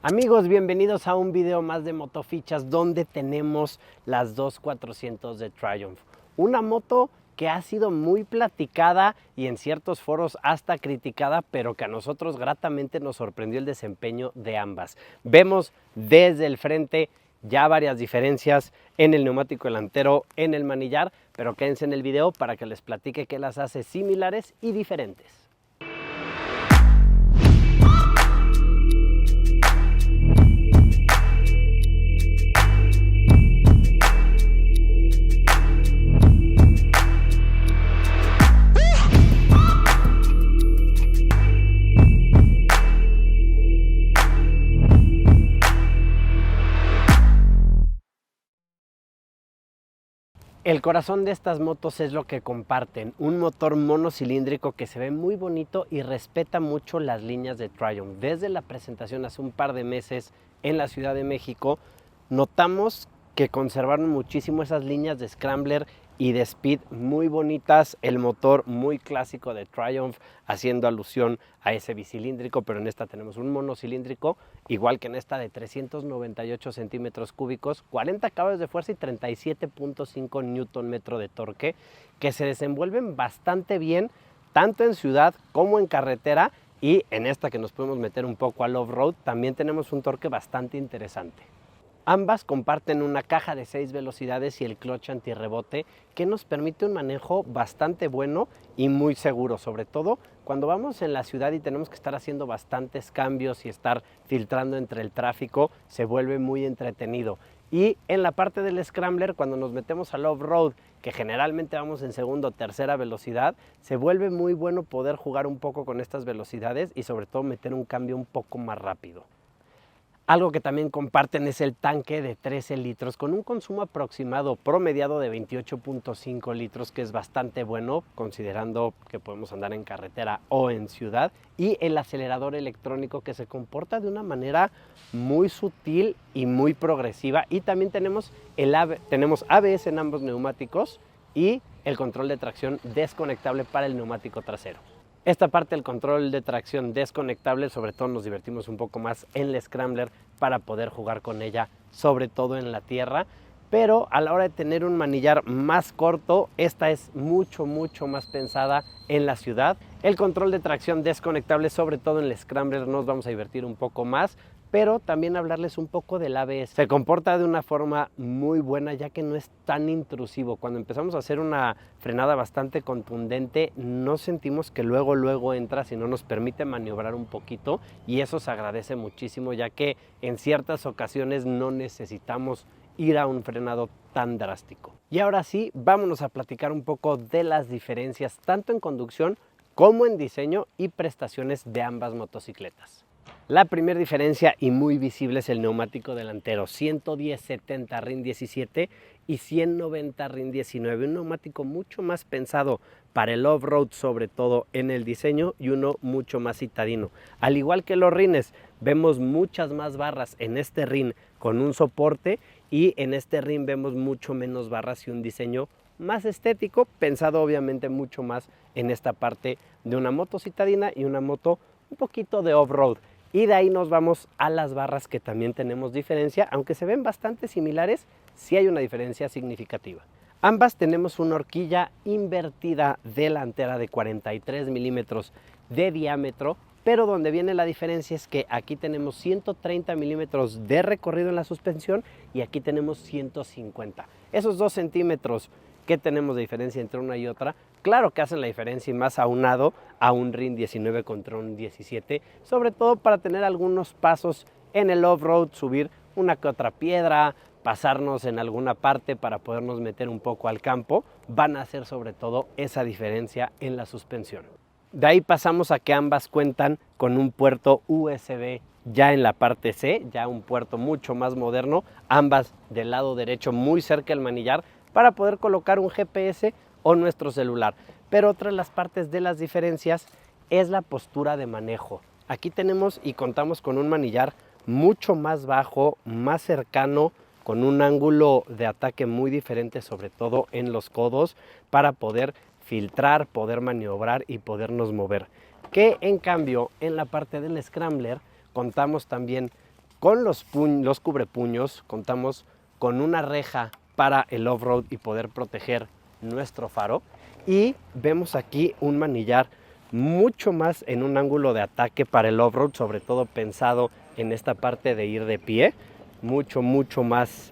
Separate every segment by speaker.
Speaker 1: Amigos, bienvenidos a un video más de Motofichas donde tenemos las 2400 de Triumph. Una moto que ha sido muy platicada y en ciertos foros hasta criticada, pero que a nosotros gratamente nos sorprendió el desempeño de ambas. Vemos desde el frente ya varias diferencias en el neumático delantero, en el manillar, pero quédense en el video para que les platique qué las hace similares y diferentes. El corazón de estas motos es lo que comparten, un motor monocilíndrico que se ve muy bonito y respeta mucho las líneas de Triumph. Desde la presentación hace un par de meses en la Ciudad de México, notamos que conservaron muchísimo esas líneas de Scrambler y de Speed muy bonitas, el motor muy clásico de Triumph, haciendo alusión a ese bicilíndrico, pero en esta tenemos un monocilíndrico, igual que en esta de 398 centímetros cúbicos, 40 caballos de fuerza y 37.5 Nm de torque, que se desenvuelven bastante bien, tanto en ciudad como en carretera, y en esta que nos podemos meter un poco al off-road, también tenemos un torque bastante interesante. Ambas comparten una caja de 6 velocidades y el clutch antirrebote que nos permite un manejo bastante bueno y muy seguro, sobre todo cuando vamos en la ciudad y tenemos que estar haciendo bastantes cambios y estar filtrando entre el tráfico, se vuelve muy entretenido. Y en la parte del Scrambler, cuando nos metemos al off-road, que generalmente vamos en segunda o tercera velocidad, se vuelve muy bueno poder jugar un poco con estas velocidades y sobre todo meter un cambio un poco más rápido. Algo que también comparten es el tanque de 13 litros con un consumo aproximado promediado de 28.5 litros, que es bastante bueno considerando que podemos andar en carretera o en ciudad, y el acelerador electrónico que se comporta de una manera muy sutil y muy progresiva, y también tenemos ABS en ambos neumáticos y el control de tracción desconectable para el neumático trasero. Esta parte del control de tracción desconectable, sobre todo nos divertimos un poco más en el Scrambler para poder jugar con ella, sobre todo en la tierra, pero a la hora de tener un manillar más corto, esta es mucho más pensada en la ciudad. El control de tracción desconectable, sobre todo en el Scrambler, nos vamos a divertir un poco más, pero también hablarles un poco del ABS. Se comporta de una forma muy buena ya que no es tan intrusivo. Cuando empezamos a hacer una frenada bastante contundente, no sentimos que luego entra, sino nos permite maniobrar un poquito, y eso se agradece muchísimo ya que en ciertas ocasiones no necesitamos ir a un frenado tan drástico. Y ahora sí, vámonos a platicar un poco de las diferencias tanto en conducción como en diseño y prestaciones de ambas motocicletas. La primera diferencia y muy visible es el neumático delantero, 110/70 RIN 17 y 190 RIN 19, un neumático mucho más pensado para el off-road, sobre todo en el diseño, y uno mucho más citadino. Al igual que los rines, vemos muchas más barras en este rin con un soporte, y en este rin vemos mucho menos barras y un diseño más estético, pensado obviamente mucho más en esta parte de una moto citadina y una moto un poquito de off-road. Y de ahí nos vamos a las barras, que también tenemos diferencia, aunque se ven bastante similares, sí hay una diferencia significativa. Ambas tenemos una horquilla invertida delantera de 43 milímetros de diámetro, pero donde viene la diferencia es que aquí tenemos 130 milímetros de recorrido en la suspensión y aquí tenemos 150. Esos 2 centímetros que tenemos de diferencia entre una y otra, claro que hacen la diferencia, y más aunado a un RIN 19 contra un 17, sobre todo para tener algunos pasos en el off-road, subir una que otra piedra, pasarnos en alguna parte para podernos meter un poco al campo, van a hacer sobre todo esa diferencia en la suspensión. De ahí pasamos a que ambas cuentan con un puerto USB ya en la parte C, ya un puerto mucho más moderno, ambas del lado derecho muy cerca del manillar, para poder colocar un GPS o nuestro celular. Pero otra de las partes de las diferencias es la postura de manejo. Aquí tenemos y contamos con un manillar mucho más bajo, más cercano, con un ángulo de ataque muy diferente, sobre todo en los codos, para poder filtrar, poder maniobrar y podernos mover. Que en cambio en la parte del Scrambler contamos también Con los cubrepuños contamos con una reja para el off-road y poder proteger nuestro faro. Y vemos aquí un manillar mucho más en un ángulo de ataque para el off-road, sobre todo pensado en esta parte de ir de pie, mucho más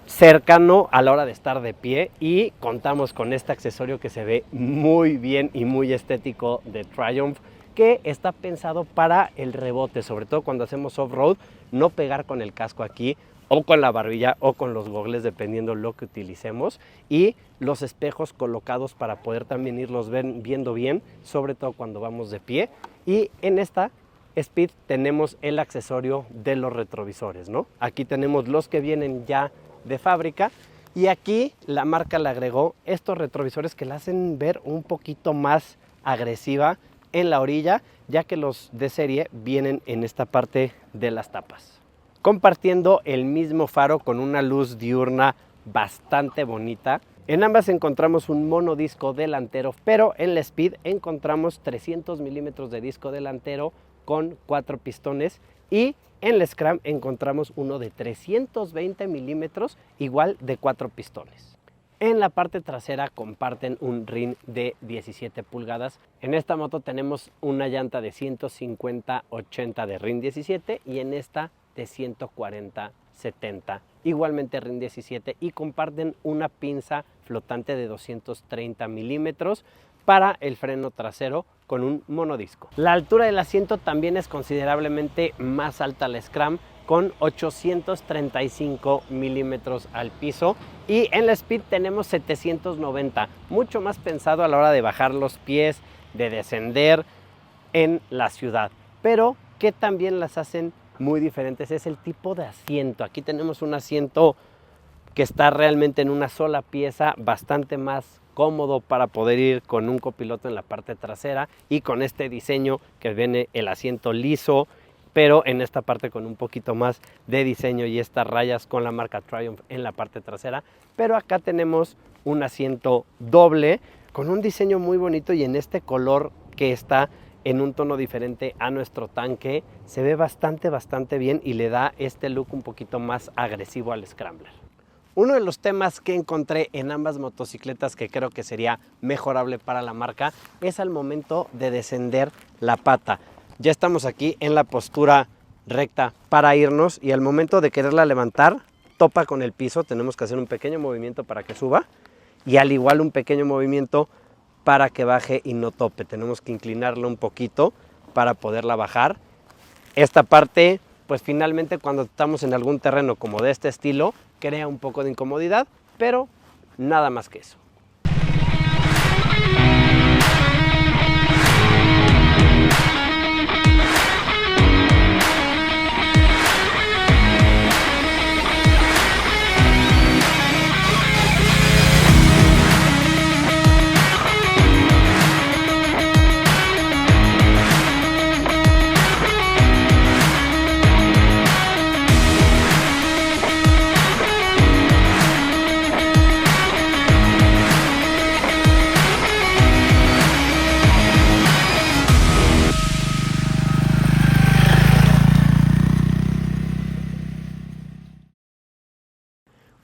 Speaker 1: cercano a la hora de estar de pie. Y contamos con este accesorio que se ve muy bien y muy estético de Triumph, que está pensado para el rebote, sobre todo cuando hacemos off-road, no pegar con el casco aquí o con la barbilla o con los gogles, dependiendo lo que utilicemos, y los espejos colocados para poder también irlos viendo bien, sobre todo cuando vamos de pie. Y en esta Speed tenemos el accesorio de los retrovisores, ¿no? Aquí tenemos los que vienen ya de fábrica, y aquí la marca le agregó estos retrovisores que la hacen ver un poquito más agresiva en la orilla, ya que los de serie vienen en esta parte de las tapas, compartiendo el mismo faro con una luz diurna bastante bonita. En ambas encontramos un monodisco delantero, pero en la Speed encontramos 300 milímetros de disco delantero con 4 pistones, y en la Scram encontramos uno de 320 milímetros, igual de 4 pistones. En la parte trasera comparten un rin de 17 pulgadas. En esta moto tenemos una llanta de 150/80 de rin 17 y en esta de 140/70, igualmente rin 17, y comparten una pinza flotante de 230 milímetros para el freno trasero con un monodisco. La altura del asiento también es considerablemente más alta la Scram, con 835 milímetros al piso, y en la Speed tenemos 790, mucho más pensado a la hora de bajar los pies, de descender en la ciudad, pero que también las hacen muy diferentes es el tipo de asiento. Aquí tenemos un asiento que está realmente en una sola pieza, bastante más cómodo para poder ir con un copiloto en la parte trasera, y con este diseño que viene el asiento liso, pero en esta parte con un poquito más de diseño y estas rayas con la marca Triumph en la parte trasera. Pero acá tenemos un asiento doble con un diseño muy bonito, y en este color que está en un tono diferente a nuestro tanque, se ve bastante bien y le da este look un poquito más agresivo al Scrambler. Uno de los temas que encontré en ambas motocicletas que creo que sería mejorable para la marca es al momento de descender la pata. Ya estamos aquí en la postura recta para irnos, y al momento de quererla levantar topa con el piso. Tenemos que hacer un pequeño movimiento para que suba, y al igual un pequeño movimiento para que baje y no tope. Tenemos que inclinarla un poquito para poderla bajar. Esta parte, pues finalmente cuando estamos en algún terreno como de este estilo, crea un poco de incomodidad, pero nada más que eso.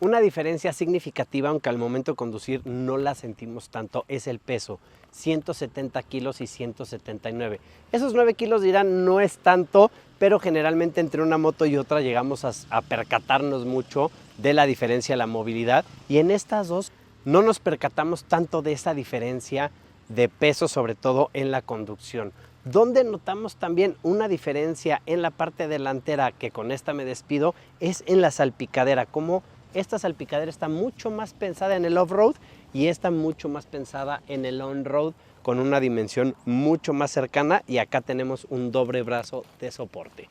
Speaker 1: Una diferencia significativa, aunque al momento de conducir no la sentimos tanto, es el peso. 170 kilos y 179. Esos 9 kilos dirán no es tanto, pero generalmente entre una moto y otra llegamos a percatarnos mucho de la diferencia de la movilidad, y en estas dos no nos percatamos tanto de esa diferencia de peso, sobre todo en la conducción. Donde notamos también una diferencia en la parte delantera, que con esta me despido, es en la salpicadera. Como esta salpicadera está mucho más pensada en el off-road y esta mucho más pensada en el on-road, con una dimensión mucho más cercana, y acá tenemos un doble brazo de soporte.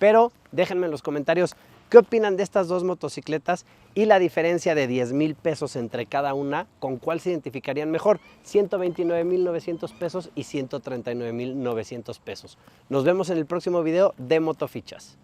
Speaker 1: Pero déjenme en los comentarios qué opinan de estas dos motocicletas y la diferencia de 10,000 pesos entre cada una, con cuál se identificarían mejor, 129,900 pesos y 139,900 pesos. Nos vemos en el próximo video de Motofichas.